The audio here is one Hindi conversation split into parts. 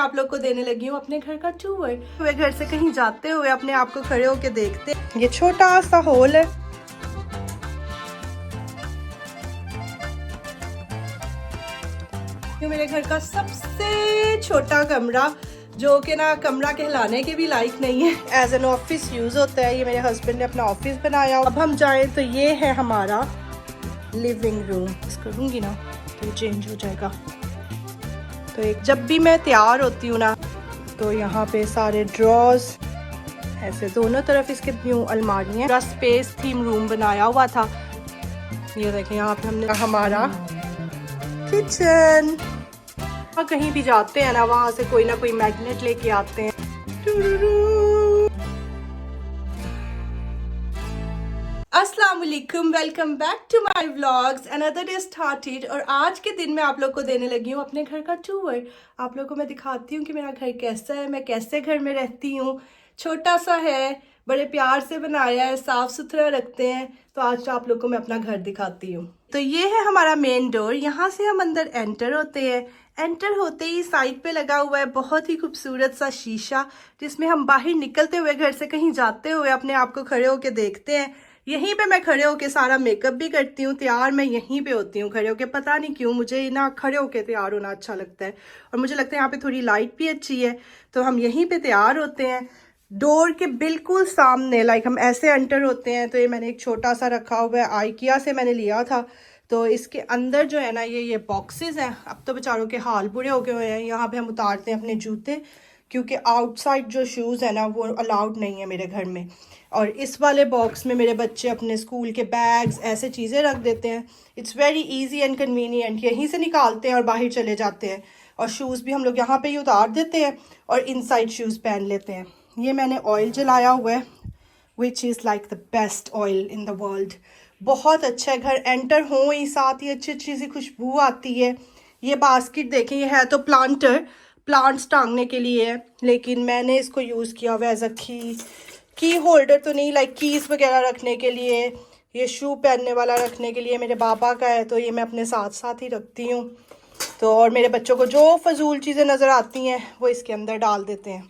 आप लोग को देने लगी हूँ अपने घर का टूर। वे घर से कहीं जाते हुए अपने आप को खड़े होके देखते। ये छोटा सा हॉल है। ये मेरे घर का सबसे छोटा कमरा, जो कि ना कमरा कहलाने के भी लायक नहीं है, एज एन ऑफिस यूज होता है। ये मेरे हस्बैंड ने अपना ऑफिस बनाया। अब हम जाएं तो ये है हमारा लिविंग रूम। इसको करूंगी ना तो ये चेंज हो जाएगा। तो एक जब भी मैं तैयार होती हूँ ना तो यहाँ पे सारे ड्रॉर्स ऐसे दोनों तरफ इसके न्यू अलमारियाँ, पूरा स्पेस थीम रूम बनाया हुआ था। ये देखें यहाँ पे हमने हमारा किचन। कहीं भी जाते हैं ना वहाँ से कोई ना कोई मैग्नेट लेके आते हैं। अस्सलाम वालेकुम, welcome back to my vlogs. Another day started और आज के दिन मैं आप लोग को देने लगी हूँ अपने घर का टूर। आप लोग को मैं दिखाती हूँ कि मेरा घर कैसा है, मैं कैसे घर में रहती हूँ। छोटा सा है, बड़े प्यार से बनाया है, साफ सुथरा रखते हैं। तो आज आप लोग को मैं अपना घर दिखाती हूँ। तो ये है हमारा मेन डोर। यहाँ से हम अंदर एंटर होते हैं। एंटर होते ही साइड पे लगा हुआ है बहुत ही खूबसूरत सा शीशा, जिसमें हम बाहर निकलते हुए घर से कहीं जाते हुए अपने आप को खड़े होके देखते हैं। यहीं पे मैं खड़े होके सारा मेकअप भी करती हूँ, तैयार मैं यहीं पे होती हूँ खड़े होके। पता नहीं क्यों मुझे ना खड़े होके तैयार होना अच्छा लगता है, और मुझे लगता है यहाँ पे थोड़ी लाइट भी अच्छी है, तो हम यहीं पे तैयार होते हैं। डोर के बिल्कुल सामने लाइक हम ऐसे एंटर होते हैं। तो ये मैंने एक छोटा सा रखा हुआ है, आइकिया से मैंने लिया था। तो इसके अंदर जो है ना ये बॉक्सेस हैं। अब तो बेचारों के हाल बुरे हो गए हुए हैं। यहाँ पे हम उतारते हैं अपने जूते, क्योंकि आउटसाइड जो शूज़ है ना वो अलाउड नहीं है मेरे घर में। और इस वाले बॉक्स में मेरे बच्चे अपने स्कूल के बैग्स ऐसे चीज़ें रख देते हैं। It's very easy and convenient. यहीं से निकालते हैं और बाहर चले जाते हैं। और शूज़ भी हम लोग यहाँ पे ही उतार देते हैं और इनसाइड शूज़ पहन लेते हैं। ये मैंने ऑयल जलाया हुआ है, which is like the best oil in the world. बहुत अच्छा है। घर एंटर हो ही साथ ही अच्छी अच्छी सी खुशबू आती है। ये बास्केट देखें, ये है तो प्लांट्स टांगने के लिए है, लेकिन मैंने इसको यूज़ किया हुआ एज अ की होल्डर तो नहीं, लाइक कीज़ वगैरह रखने के लिए। ये शू पहनने वाला रखने के लिए मेरे पापा का है, तो ये मैं अपने साथ साथ ही रखती हूँ। तो और मेरे बच्चों को जो फजूल चीज़ें नज़र आती हैं वो इसके अंदर डाल देते हैं।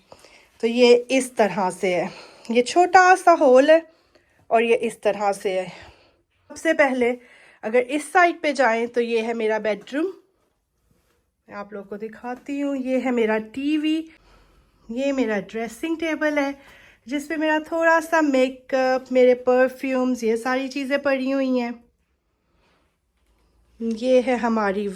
तो ये इस तरह से है। ये छोटा सा होल है और ये इस तरह से है। सबसे पहले अगर इस साइड पे जाएं तो ये है मेरा बेडरूम। मैं आप लोगों को दिखाती हूँ। ये है मेरा टीवी। ये मेरा ड्रेसिंग टेबल है, जिस पे मेरा थोड़ा सा मेकअप, मेरे परफ्यूम्स, ये सारी चीज़ें पड़ी हुई हैं। ये है हमारी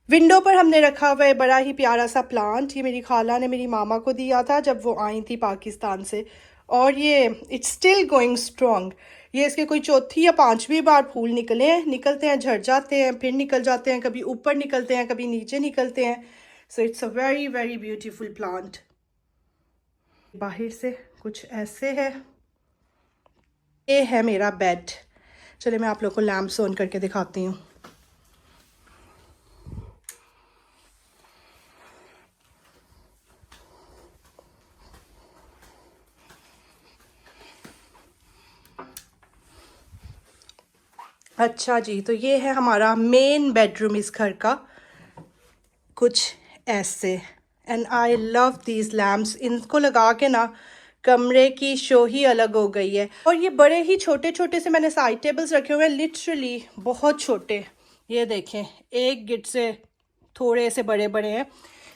विंडो पर हमने रखा हुआ है बड़ा ही प्यारा सा प्लांट। ये मेरी खाला ने मेरी मामा को दिया था जब वो आई थी पाकिस्तान से, और ये इट्स स्टिल गोइंग स्ट्रॉन्ग। ये इसके कोई चौथी या पांचवी बार फूल निकलते हैं, झड़ जाते हैं, फिर निकल जाते हैं, कभी ऊपर निकलते हैं, कभी नीचे निकलते हैं। So it's a very very beautiful plant. बाहर से कुछ ऐसे है। ये है मेरा बेड। चलिए मैं आप लोग को लैम्प ऑन करके दिखाती हूँ। अच्छा जी, तो ये है हमारा मेन बेडरूम इस घर का, कुछ ऐसे। And I love these lamps. इनको लगा के ना कमरे की शो ही अलग हो गई है। और ये बड़े ही छोटे छोटे से मैंने साइड टेबल्स रखे हुए हैं, लिटरली बहुत छोटे। ये देखें, एक गिट से थोड़े से बड़े बड़े हैं,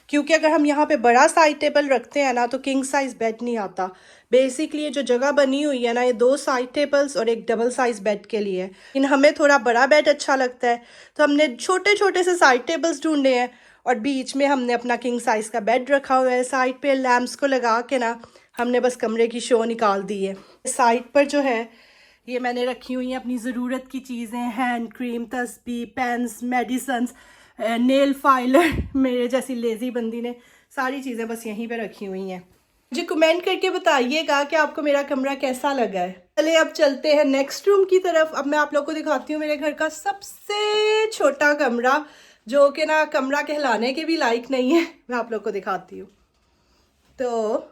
क्योंकि अगर हम यहाँ पे बड़ा साइड टेबल रखते हैं ना तो किंग साइज बेड नहीं आता। बेसिकली ये जो जगह बनी हुई है ना, ये 2 साइड टेबल्स और एक डबल साइज बेड के लिए। इन हमें थोड़ा बड़ा बेड अच्छा लगता है, तो हमने छोटे छोटे से साइड टेबल्स ढूंढे हैं और बीच में हमने अपना किंग साइज का बेड रखा हुआ है। साइड पे लैम्प्स को लगा के ना हमने बस कमरे की शो निकाल दी है। साइड पर जो है ये मैंने रखी हुई हैं अपनी ज़रूरत की चीज़ें, हैंड क्रीम, तस्बीह, पेन्स, मेडिसन्स, नेल फाइलर। मेरे जैसी लेजी बंदी ने सारी चीज़ें बस यहीं पे रखी हुई हैं। मुझे कमेंट करके बताइएगा कि आपको मेरा कमरा कैसा लगा है। चलिए अब चलते हैं नेक्स्ट रूम की तरफ। अब मैं आप लोग को दिखाती हूँ मेरे घर का सबसे छोटा कमरा, जो कि ना कमरा कहलाने के भी लायक नहीं है। मैं आप लोग को दिखाती हूँ। तो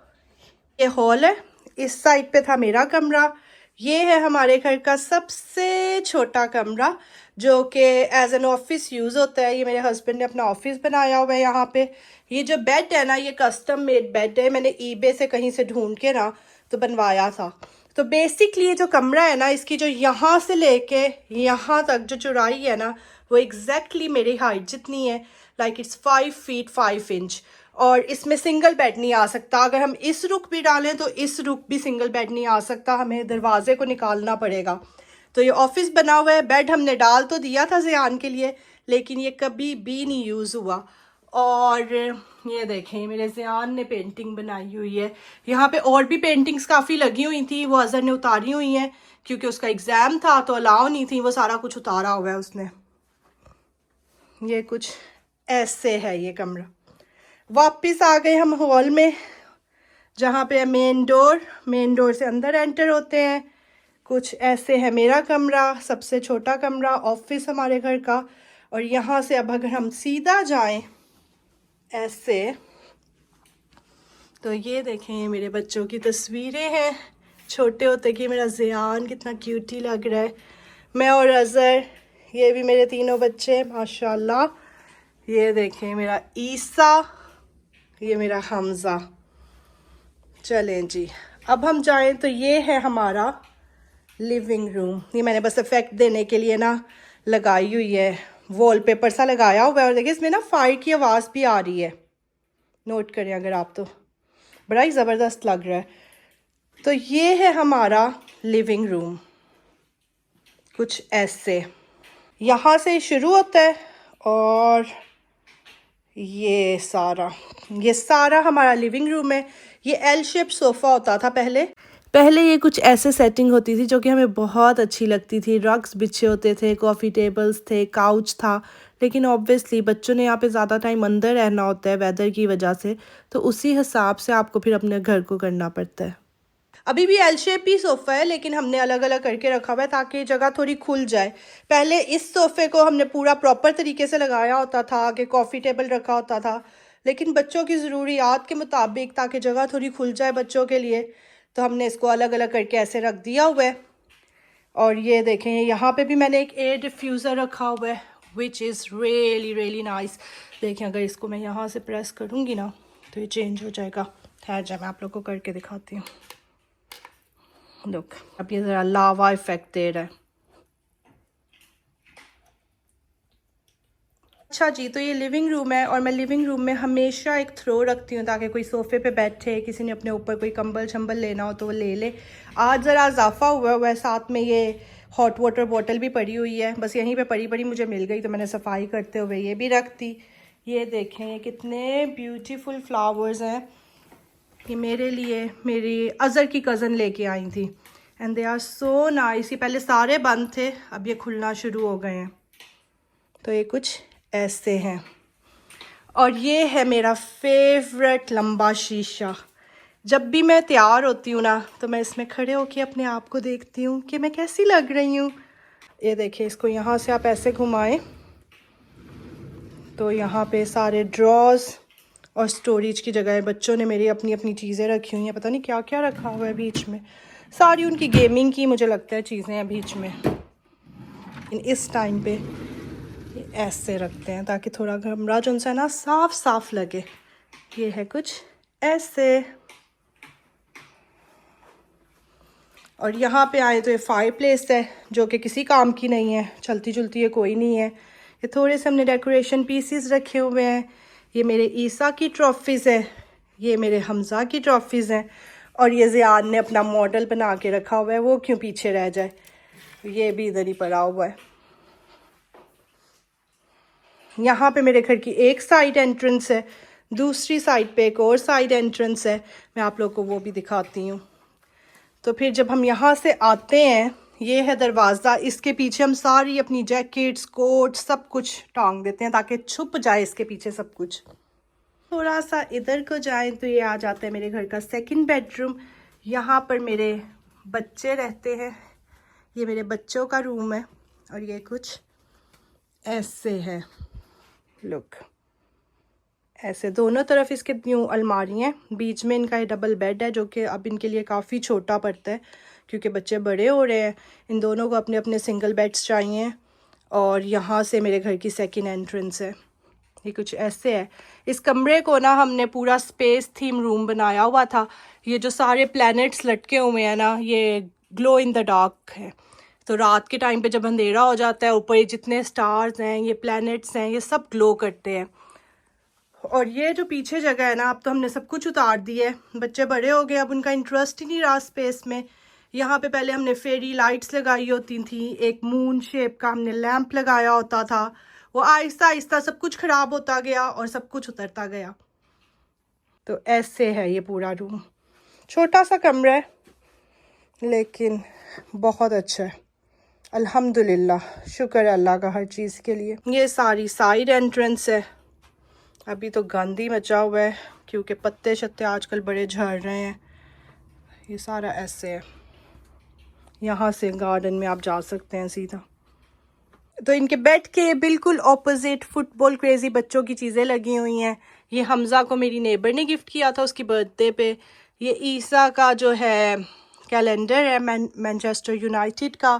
ये हॉल है, इस साइड पे था मेरा कमरा, ये है हमारे घर का सबसे छोटा कमरा जो कि एज एन ऑफिस यूज़ होता है। ये मेरे हस्बैंड ने अपना ऑफिस बनाया हुआ है यहाँ पे। ये जो बेड है ना, ये कस्टम मेड बेड है, मैंने ईबे से कहीं से ढूंढ के ना तो बनवाया था। तो बेसिकली ये जो कमरा है ना, इसकी जो यहाँ से लेके यहाँ तक जो चौड़ाई है ना, वो एग्जैक्टली मेरी हाइट जितनी है। Like it's 5 feet 5 inch. और इसमें सिंगल बेड नहीं आ सकता। अगर हम इस रुख भी डालें तो इस रुख भी सिंगल बेड नहीं आ सकता, हमें दरवाजे को निकालना पड़ेगा। तो ये ऑफिस बना हुआ है। बेड हमने डाल तो दिया था ज़ियान के लिए, लेकिन ये कभी भी नहीं यूज़ हुआ। और ये देखें, मेरे ज़ियान ने पेंटिंग बनाई हुई है। यहाँ पे और भी पेंटिंग्स काफ़ी लगी हुई थी, वो अज़हर ने उतारी हुई हैं क्योंकि उसका एग्ज़ाम था तो अलाउ नहीं थी, वो सारा कुछ उतारा हुआ है उसने। ये कुछ ऐसे है ये कमरा। वापस आ गए हम हॉल में, जहाँ पे मेन डोर से अंदर एंटर होते हैं। कुछ ऐसे है मेरा कमरा, सबसे छोटा कमरा, ऑफिस हमारे घर का। और यहाँ से अब अगर हम सीधा जाएं ऐसे, तो ये देखें, ये मेरे बच्चों की तस्वीरें हैं छोटे होते की। मेरा ज़ियान कितना क्यूटी लग रहा है, मैं और अज़हर, ये भी मेरे तीनों बच्चे माशाल्लाह। ये देखें मेरा ईसा, ये मेरा हमज़ा। चलें जी, अब हम जाएं तो ये है हमारा लिविंग रूम। ये मैंने बस इफेक्ट देने के लिए ना लगाई हुई है, वॉलपेपर सा लगाया हुआ है। और देखिए इसमें ना फायर की आवाज़ भी आ रही है, नोट करें अगर आप, तो बड़ा ही ज़बरदस्त लग रहा है। तो ये है हमारा लिविंग रूम, कुछ ऐसे यहाँ से शुरू होता है। और ये सारा हमारा लिविंग रूम है। ये एल शेप सोफ़ा होता था पहले ये कुछ ऐसे सेटिंग होती थी जो कि हमें बहुत अच्छी लगती थी। रग्स बिछे होते थे, कॉफ़ी टेबल्स थे, काउच था। लेकिन ऑब्वियसली बच्चों ने यहाँ पे ज़्यादा टाइम अंदर रहना होता है वेदर की वजह से, तो उसी हिसाब से आपको फिर अपने घर को करना पड़ता है। अभी भी एल शेप ही सोफ़ा है, लेकिन हमने अलग अलग करके रखा हुआ है ताकि जगह थोड़ी खुल जाए। पहले इस सोफ़े को हमने पूरा प्रॉपर तरीके से लगाया होता था, आगे कॉफ़ी टेबल रखा होता था, लेकिन बच्चों की ज़रूरियात के मुताबिक ताकि जगह थोड़ी खुल जाए बच्चों के लिए, तो हमने इसको अलग अलग करके ऐसे रख दिया हुआ है। और ये देखें, यहाँ पे भी मैंने एक एयर डिफ्यूज़र रखा हुआ है which is really really nice. देखें, अगर इसको मैं यहाँ से प्रेस करूँगी ना तो ये चेंज हो जाएगा। ठहर जाए, मैं आप लोग को करके दिखाती हूँ। लुक, अब ये ज़रा लावा इफेक्ट दे रहा है। अच्छा जी, तो ये लिविंग रूम है और मैं लिविंग रूम में हमेशा एक थ्रो रखती हूँ ताकि कोई सोफ़े पे बैठे, किसी ने अपने ऊपर कोई कंबल शंबल लेना हो तो वो ले ले। आज ज़रा इजाफा हुआ है, साथ में ये हॉट वाटर बॉटल भी पड़ी हुई है, बस यहीं पे पड़ी मुझे मिल गई तो मैंने सफाई करते हुए ये भी रख दी। ये देखें, ये कितने ब्यूटीफुल फ्लावर्स हैं। ये मेरे लिए मेरी अज़हर की कज़न लेके आई थी and they are so nice. ये पहले सारे बंद थे, अब ये खुलना शुरू हो गए हैं। तो ये कुछ ऐसे हैं। और ये है मेरा फेवरेट लंबा शीशा। जब भी मैं तैयार होती हूँ ना तो मैं इसमें खड़े होके अपने आप को देखती हूँ कि मैं कैसी लग रही हूँ। ये देखिए, इसको यहाँ से आप ऐसे घुमाएं तो यहाँ पे सारे ड्रॉज और स्टोरेज की जगह है। बच्चों ने मेरी अपनी अपनी चीज़ें रखी हुई हैं, पता नहीं क्या क्या रखा हुआ है बीच में। सारी उनकी गेमिंग की मुझे लगता है चीज़ें हैं बीच में। इस टाइम पे ऐसे रखते हैं ताकि थोड़ा कमरा जो है ना साफ साफ लगे। ये है कुछ ऐसे। और यहाँ पे आए तो ये फायर प्लेस है जो कि किसी काम की नहीं है, चलती चुलती है कोई नहीं है। ये थोड़े से हमने डेकोरेशन पीसीस रखे हुए हैं। ये मेरे ईसा की ट्रॉफीज़ है, ये मेरे हमज़ा की ट्रॉफीज़ हैं। और ये ज़ियान ने अपना मॉडल बना के रखा हुआ है, वो क्यों पीछे रह जाए। ये भी इधर ही पड़ा हुआ है। यहाँ पे मेरे घर की एक साइड एंट्रेंस है, दूसरी साइड पे एक और साइड एंट्रेंस है, मैं आप लोग को वो भी दिखाती हूँ। तो फिर जब हम यहाँ से आते हैं, ये है दरवाज़ा, इसके पीछे हम सारी अपनी जैकेट्स कोट सब कुछ टांग देते हैं ताकि छुप जाए इसके पीछे सब कुछ। थोड़ा सा इधर को जाएं तो ये आ जाता है मेरे घर का सेकंड बेडरूम। यहाँ पर मेरे बच्चे रहते हैं, ये मेरे बच्चों का रूम है। और ये कुछ ऐसे है, लुक ऐसे दोनों तरफ इसके यूँ अलमारी हैं, बीच में इनका ये डबल बेड है जो कि अब इनके लिए काफ़ी छोटा पड़ता है क्योंकि बच्चे बड़े हो रहे हैं। इन दोनों को अपने अपने सिंगल बेड्स चाहिए। और यहाँ से मेरे घर की सेकंड एंट्रेंस है। ये कुछ ऐसे है। इस कमरे को ना हमने पूरा स्पेस थीम रूम बनाया हुआ था। ये जो सारे प्लैनेट्स लटके हुए हैं ना, ये ग्लो इन द डार्क है। तो रात के टाइम पे जब अंधेरा हो जाता है, ऊपर ये जितने स्टार्स हैं, ये प्लैनेट्स हैं, ये सब ग्लो करते हैं। और ये जो पीछे जगह है ना, अब तो हमने सब कुछ उतार दी है। बच्चे बड़े हो गए, अब उनका इंटरेस्ट ही नहीं रहा स्पेस में। यहाँ पे पहले हमने फेरी लाइट्स लगाई होती थी, एक मून शेप का हमने लैंप लगाया होता था। वो आहिस्ता आहिस्ता सब कुछ ख़राब होता गया और सब कुछ उतरता गया। तो ऐसे है ये पूरा रूम। छोटा सा कमरा है लेकिन बहुत अच्छा है, अल्हम्दुलिल्लाह, शुक्र है अल्लाह का हर चीज़ के लिए। ये सारी साइड एंट्रेंस है। अभी तो गंद ही मचा हुआ है क्योंकि पत्ते शत्ते आजकल बड़े झड़ रहे हैं। ये सारा ऐसे है। यहाँ से गार्डन में आप जा सकते हैं सीधा। तो इनके बेड के बिल्कुल ऑपोजिट फुटबॉल क्रेजी बच्चों की चीज़ें लगी हुई हैं। ये हमज़ा को मेरी नेबर ने गिफ्ट किया था उसकी बर्थडे पे। ये ईसा का जो है कैलेंडर है मैनचेस्टर यूनाइटेड का।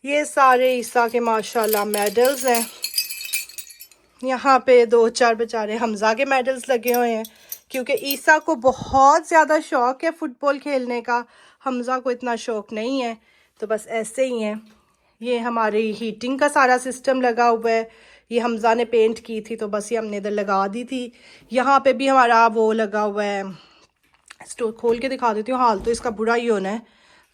ये सारे ईसा के माशाल्लाह मेडल्स हैं। यहाँ पे 2-4 बेचारे हमज़ा के मेडल्स लगे हुए हैं क्योंकि ईसा को बहुत ज़्यादा शौक़ है फ़ुटबॉल खेलने का, हमज़ा को इतना शौक़ नहीं है। तो बस ऐसे ही हैं। ये हमारी हीटिंग का सारा सिस्टम लगा हुआ है। ये हमज़ा ने पेंट की थी तो बस ये हमने इधर लगा दी थी। यहाँ पे भी हमारा वो लगा हुआ है। स्टोर खोल के दिखा देती हूँ। हाल तो इसका बुरा ही होना है।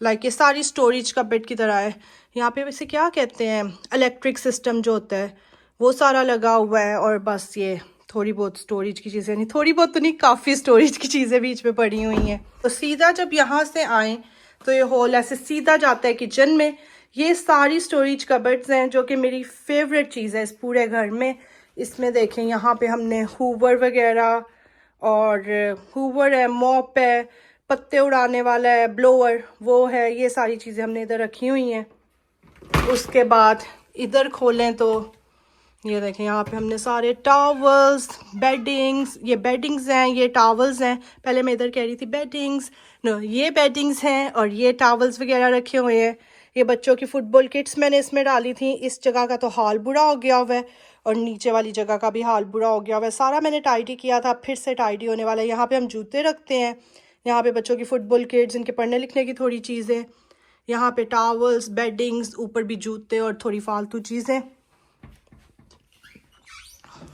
लाइक ये सारी स्टोरेज का बेड की तरह है। यहाँ पे वैसे क्या कहते हैं, इलेक्ट्रिक सिस्टम जो होता है वो सारा लगा हुआ है। और बस ये थोड़ी बहुत स्टोरेज की चीज़ें, नहीं थोड़ी बहुत तो नहीं, काफ़ी स्टोरेज की चीज़ें बीच में पड़ी हुई हैं। तो सीधा जब यहाँ से आएँ तो ये हॉल ऐसे सीधा जाता है किचन में। ये सारी स्टोरेज कबर्ड्स हैं जो कि मेरी फेवरेट चीज़ है इस पूरे घर में। इसमें देखें, यहाँ पे हमने हूवर वगैरह, और हूवर है, मॉप है, पत्ते उड़ाने वाला है, ब्लोअर वो है, ये सारी चीज़ें हमने इधर रखी हुई हैं। उसके बाद इधर खोलें तो ये देखें, यहाँ पे हमने सारे टॉवल्स, बेडिंग्स, ये बेडिंग्स हैं, ये टॉवल्स हैं। पहले मैं इधर कह रही थी बेडिंग्स, नो ये बेडिंग्स हैं। और ये टॉवल्स वगैरह रखे हुए हैं। ये बच्चों की फुटबॉल किट्स मैंने इसमें डाली थी। इस जगह का तो हाल बुरा हो गया हुआ है और नीचे वाली जगह का भी हाल बुरा हो गया हुआ है। सारा मैंने टाइडी किया था, फिर से टाइडी होने वाला है। यहाँ पे हम जूते रखते हैं, यहाँ पे बच्चों की फुटबॉल किट्स, इनके पढ़ने लिखने की थोड़ी चीज़ें, यहाँ पे टॉवल्स, बेडिंग्स, ऊपर भी जूते और थोड़ी फालतू चीज़ें।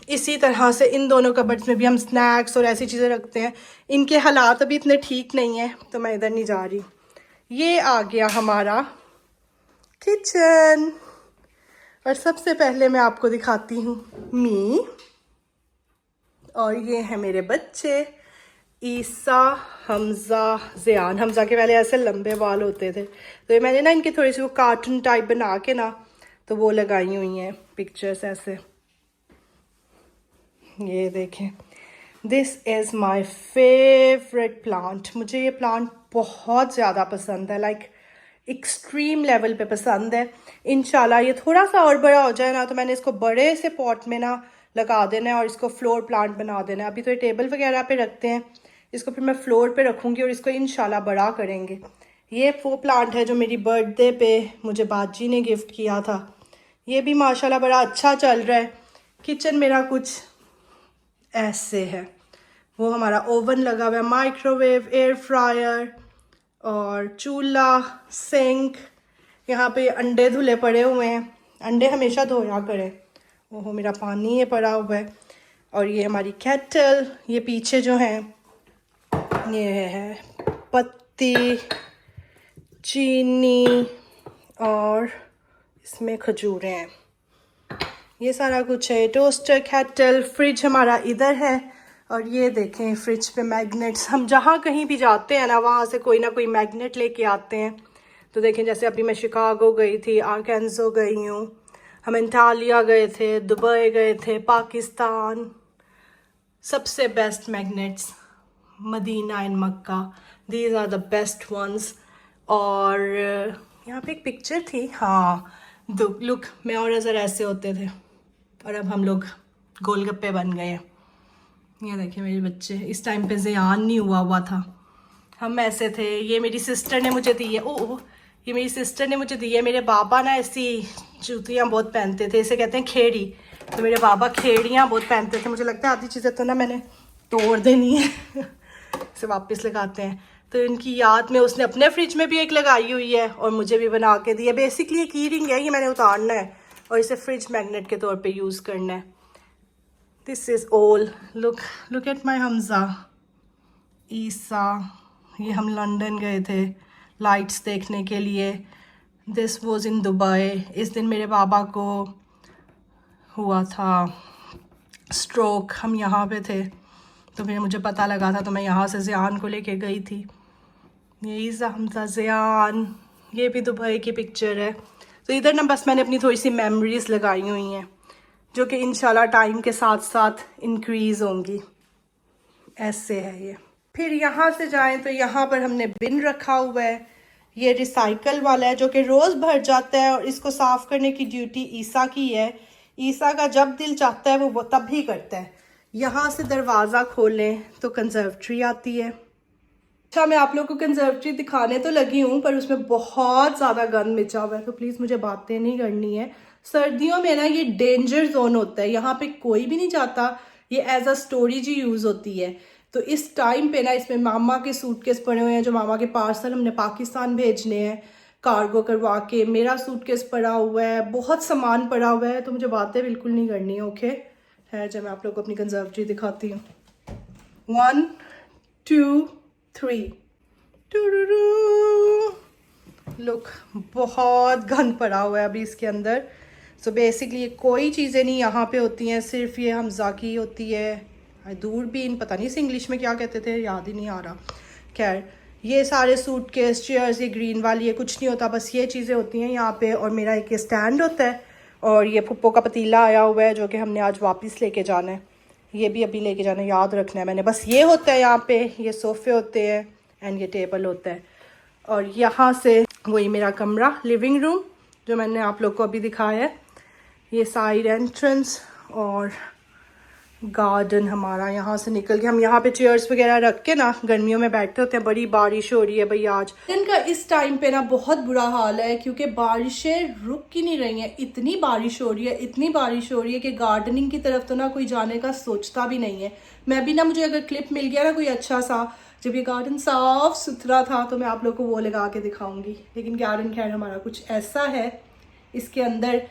इसी तरह से इन दोनों कबर्ड्स में भी हम स्नैक्स और ऐसी चीज़ें रखते हैं। इनके हालात अभी इतने ठीक नहीं है तो मैं इधर नहीं जा रही। ये आ गया हमारा किचन। और सबसे पहले मैं आपको दिखाती हूँ मी, और ये है मेरे बच्चे ईसा, हमज़ा, ज़ियान। हमज़ा के पहले ऐसे लंबे बाल होते थे तो ये मैंने ना इनके थोड़ी सी वो कार्टून टाइप बना के ना तो वो लगाई हुई हैं पिक्चर्स ऐसे। ये देखें, this is my favourite plant. मुझे ये प्लांट बहुत ज़्यादा पसंद है, लाइक एक्सट्रीम लेवल पे पसंद है। इंशाल्लाह ये थोड़ा सा और बड़ा हो जाए ना तो मैंने इसको बड़े से पॉट में ना लगा देना है और इसको फ्लोर प्लांट बना देना है। अभी तो ये टेबल वगैरह पे रखते हैं, इसको फिर मैं फ्लोर पे रखूँगी और इसको इंशाल्लाह बड़ा करेंगे। ये वो प्लांट है जो मेरी बर्थडे पे मुझे बाजी ने गिफ्ट किया था। ये भी माशाल्लाह बड़ा अच्छा चल रहा है। किचन मेरा कुछ ऐसे है। वो हमारा ओवन लगा हुआ है, माइक्रोवेव, एयर फ्रायर और चूल्हा, सिंक। यहाँ पे अंडे धुले पड़े हुए हैं, अंडे हमेशा धोया करें। ओहो, मेरा पानी ये पड़ा हुआ है। और ये हमारी केटल, ये पीछे जो है ये है पत्ती, चीनी और इसमें खजूरें हैं। ये सारा कुछ है। टोस्टर, केटल, फ्रिज हमारा इधर है। और ये देखें फ्रिज पे मैग्नेट्स। हम जहाँ कहीं भी जाते हैं ना वहाँ से कोई ना कोई मैग्नेट लेके आते हैं। तो देखें, जैसे अभी मैं शिकागो गई थी, आर्केंसो गई हूँ, हम अंटालिया गए थे, दुबई गए थे, पाकिस्तान। सबसे best magnets Medina and Mecca, these are the best ones. और यहाँ पे एक पिक्चर थी, हाँ, लुक, मैं और अज़र ऐसे होते थे और अब हम लोग गोलगप्पे बन गए हैं। ये देखिए मेरे बच्चे, इस टाइम पे ज़ियान नहीं हुआ था, हम ऐसे थे। ये मेरी सिस्टर ने मुझे दी है, ओह ये मेरी सिस्टर ने मुझे दी है। मेरे बाबा ना ऐसी जूतियाँ बहुत पहनते थे, इसे कहते हैं खेड़ी। तो मेरे बाबा खेड़ियाँ बहुत पहनते थे। मुझे लगता है आधी चीज़ें तो ना मैंने तोड़ देनी है इसे वापस लगाते हैं। तो इनकी याद में उसने अपने फ्रिज में भी एक लगाई हुई है और मुझे भी बना के दी है। बेसिकली एक की रिंग है, ये मैंने उतारना है और इसे फ्रिज मैग्नेट के तौर पे यूज़ करना है। This is all, look at my Hamza, Isa. ये हम लंदन गए थे लाइट्स देखने के लिए। This was in Dubai. इस दिन मेरे बाबा को हुआ था स्ट्रोक, हम यहाँ पे थे तो फिर मुझे पता लगा था तो मैं यहाँ से ज़ियान को लेके गई थी। ये ईसा हमजा ज़ियान, ये भी दुबई की पिक्चर है। तो इधर ना बस मैंने अपनी थोड़ी सी मेमोरीज़ लगाई हुई हैं जो कि इंशाल्लाह टाइम के साथ साथ इंक्रीज़ होंगी। ऐसे है ये। फिर यहाँ से जाएं तो यहाँ पर हमने बिन रखा हुआ है, ये रिसाइकल वाला है जो कि रोज़ भर जाता है और इसको साफ़ करने की ड्यूटी ईसा की है। ईसा का जब दिल चाहता है वो तब ही करता है। यहाँ से दरवाज़ा खोलें तो कंजर्वेटरी आती है। अच्छा, मैं आप लोगों को कंजर्वेटरी दिखाने तो लगी हूँ पर उसमें बहुत ज़्यादा गंद मचा हुआ है, तो प्लीज़ मुझे बातें नहीं करनी है। सर्दियों में ना ये डेंजर जोन होता है, यहाँ पे कोई भी नहीं जाता, ये एज अ स्टोरेज ही यूज़ होती है। तो इस टाइम पे ना इसमें मामा के सूटकेस पड़े हुए हैं, जो मामा के पार्सल हमने पाकिस्तान भेजने हैं कार्गो करवा के। मेरा सूटकेस पड़ा हुआ है, बहुत सामान पड़ा हुआ है, तो मुझे बातें बिल्कुल नहीं करनी है। ओके है, जब मैं आप लोग को अपनी कंजर्वेटरी दिखाती हूँ। 1 2 3 लुक, बहुत गंद पड़ा हुआ है अभी इसके अंदर। सो बेसिकली ये कोई चीज़ें नहीं यहाँ पे होती हैं, सिर्फ ये हमजा की होती है। दूरबीन, पता नहीं इसे इंग्लिश में क्या कहते थे, याद ही नहीं आ रहा। खैर, ये सारे सूटकेस, चेयर्स, ये ग्रीन वाली है, कुछ नहीं होता, बस ये चीज़ें होती हैं यहाँ पे। और मेरा एक स्टैंड होता है और ये फुप्पो का पतीला आया हुआ है जो कि हमने आज वापस लेके जाना है। ये भी अभी लेके जाना, याद रखना है मैंने। बस ये होता है यहाँ पे, ये सोफ़े होते हैं एंड ये टेबल होता है। और यहाँ से वही मेरा कमरा, लिविंग रूम, जो मैंने आप लोग को अभी दिखाया है। ये साइड एंट्रेंस और गार्डन हमारा। यहाँ से निकल के हम यहाँ पे चेयर्स वगैरह रख के ना गर्मियों में बैठते होते हैं। बड़ी बारिश हो रही है भाई आज। दिन का इस टाइम पे ना बहुत बुरा हाल है क्योंकि बारिशें रुक ही नहीं रही हैं। इतनी बारिश हो रही है, इतनी बारिश हो रही है कि गार्डनिंग की तरफ तो ना कोई जाने का सोचता भी नहीं है। मैं भी ना, मुझे अगर क्लिप मिल गया ना कोई अच्छा सा, जब ये गार्डन साफ सुथरा था, तो मैं आप लोग को वो लगा के दिखाऊंगी। लेकिन गार्डन खैर हमारा कुछ ऐसा है, इसके अंदर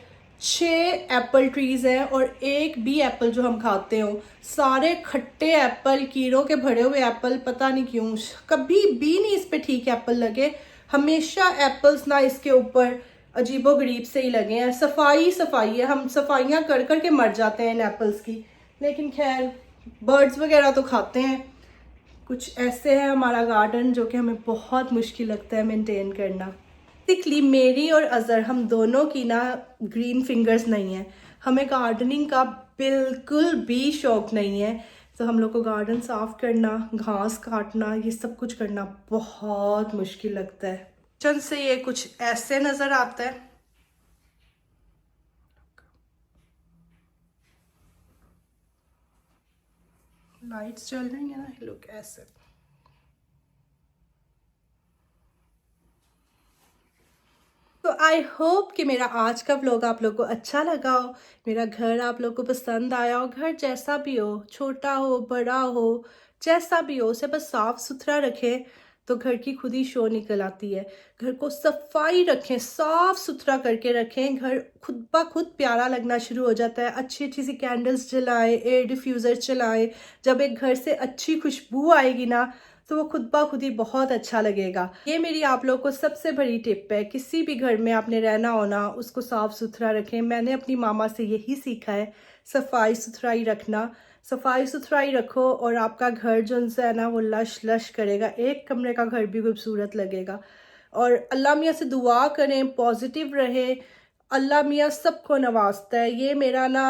6 एप्पल ट्रीज़ हैं और एक भी एप्पल जो हम खाते हो, सारे खट्टे एप्पल, कीड़ों के भरे हुए एप्पल। पता नहीं क्यों कभी भी नहीं इस पे ठीक एप्पल लगे। हमेशा एप्पल्स ना इसके ऊपर अजीबोगरीब से ही लगे हैं। सफाई है, हम सफाइयाँ कर कर के मर जाते हैं इन एप्पल्स की। लेकिन खैर, बर्ड्स वगैरह तो खाते हैं। कुछ ऐसे है हमारा गार्डन जो कि हमें बहुत मुश्किल लगता है मेंटेन करना। बेसिकली मेरी और अज़हर, हम दोनों की ना ग्रीन फिंगर्स नहीं है। हमें गार्डनिंग का बिल्कुल भी शौक नहीं है। तो हम लोग को गार्डन साफ़ करना, घास काटना, ये सब कुछ करना बहुत मुश्किल लगता है। किचन से ये कुछ ऐसे नज़र आता है। लाइट्स चल रही है ना, लुक ऐसे। तो आई होप कि मेरा आज का व्लॉग आप लोग को अच्छा लगा हो, मेरा घर आप लोग को पसंद आया हो। घर जैसा भी हो, छोटा हो बड़ा हो, जैसा भी हो, उसे बस साफ़ सुथरा रखें तो घर की खुद ही शो निकल आती है। घर को सफाई रखें, साफ़ सुथरा करके रखें, घर खुद ब खुद प्यारा लगना शुरू हो जाता है। अच्छी अच्छी सी कैंडल्स जलाएं, एयर डिफ्यूज़र चलाएं। जब एक घर से अच्छी खुशबू आएगी ना, तो वो खुद ब खुद ही बहुत अच्छा लगेगा। ये मेरी आप लोग को सबसे बड़ी टिप है, किसी भी घर में आपने रहना हो ना, उसको साफ़ सुथरा रखें। मैंने अपनी मामा से यही सीखा है, सफाई सुथराई रखना। सफाई सुथराई रखो और आपका घर जो है ना, वो लश लश करेगा। एक कमरे का घर भी खूबसूरत लगेगा। और अल्लाह मियाँ से दुआ करें, पॉजिटिव रहे। अल्लाह मियाँ सबको नवाजता है, ये मेरा ना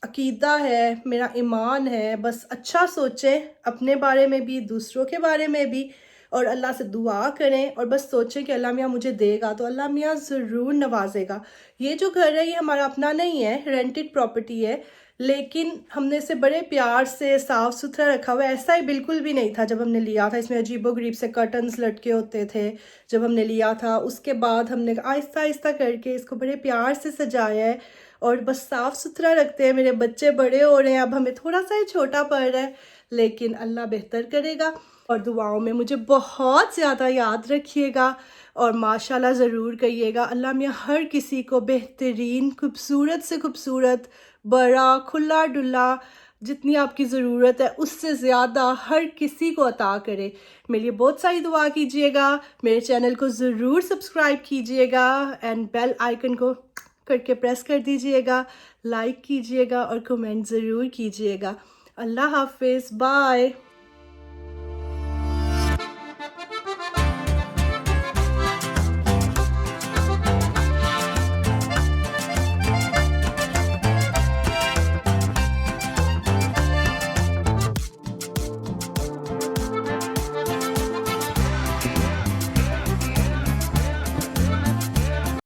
अकीदा है, मेरा ईमान है। बस अच्छा सोचें अपने बारे में भी, दूसरों के बारे में भी, और अल्लाह से दुआ करें और बस सोचें कि अल्लाह मियाँ मुझे देगा तो अल्लाह मियाँ ज़रूर नवाजेगा। ये जो घर है ये हमारा अपना नहीं है, रेंटेड प्रॉपर्टी है। लेकिन हमने इसे बड़े प्यार से साफ़ सुथरा रखा हुआ है। ऐसा ही बिल्कुल भी नहीं था जब हमने लिया था। इसमें अजीबोगरीब से कर्टन्स लटके होते थे जब हमने लिया था। उसके बाद हमने आहिस्ता आहिस्ता करके इसको बड़े प्यार से सजाया है और बस साफ़ सुथरा रखते हैं। मेरे बच्चे बड़े हो रहे हैं, अब हमें थोड़ा सा ही छोटा पड़ रहा है, लेकिन अल्लाह बेहतर करेगा। और दुआओं में मुझे बहुत ज़्यादा याद रखिएगा और माशाल्लाह ज़रूर कहिएगा। अल्लाह मियाँ हर किसी को बेहतरीन, खूबसूरत से खूबसूरत, बड़ा, खुला डुला, जितनी आपकी ज़रूरत है उससे ज़्यादा हर किसी को अता करे। मेरे लिए बहुत सारी दुआ कीजिएगा। मेरे चैनल को ज़रूर सब्सक्राइब कीजिएगा एंड बेल आइकन को करके प्रेस कर दीजिएगा, लाइक कीजिएगा और कमेंट ज़रूर कीजिएगा। अल्लाह हाफिज़, बाय।